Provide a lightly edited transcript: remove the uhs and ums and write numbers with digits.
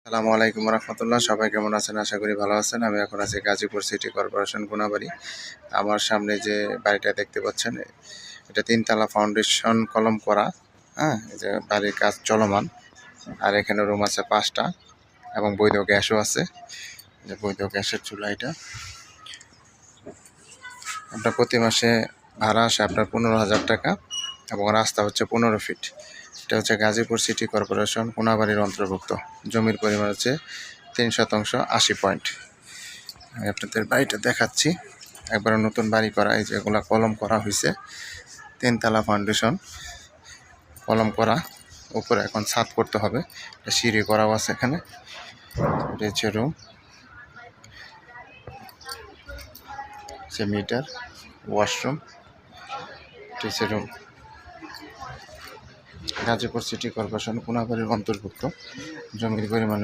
আসসালামু আলাইকুম রহমতুল্লাহ। সবাই কেমন আছেন? আশা করি ভালো আছেন। আমি এখন আছি গাজীপুর সিটি কর্পোরেশন কোনাবাড়ি। আমার সামনে যে বাড়িটা দেখতে পাচ্ছেন, এটা 3 তলা ফাউন্ডেশন কলম করা। হ্যাঁ, এই যে বাড়ির কাজ চলমান। আর এখানে রুম আছে 5টা এবং বৈধ গ্যাসও আছে। যে বৈধ গ্যাসের চুলা এটা। আপনার প্রতি মাসে ভাড়া আসে আপনার 15,000 টাকা এবং রাস্তা হচ্ছে 15 ফিট। এটা হচ্ছে গাজীপুর সিটি কর্পোরেশন কোনাবাড়ির অন্তর্ভুক্ত। জমির পরিমাণ হচ্ছে 3% 80 পয়েন্ট। আমি আপনাদের বাড়িটা দেখাচ্ছি। একবারে নতুন বাড়ি করা, এই যেগুলো কলম করা হয়েছে। 3 তলা ফাউন্ডেশন কলম করা, উপরে এখন ছাদ করতে হবে। সিঁড়ি করাও আছে এখানে। এটা হচ্ছে রুম, সে মিটার, ওয়াশরুম, এটা হচ্ছে রুম। গাজীপুর সিটি কর্পোরেশন কোনাবাড়ির অন্তর্ভুক্ত। জমির পরিমাণ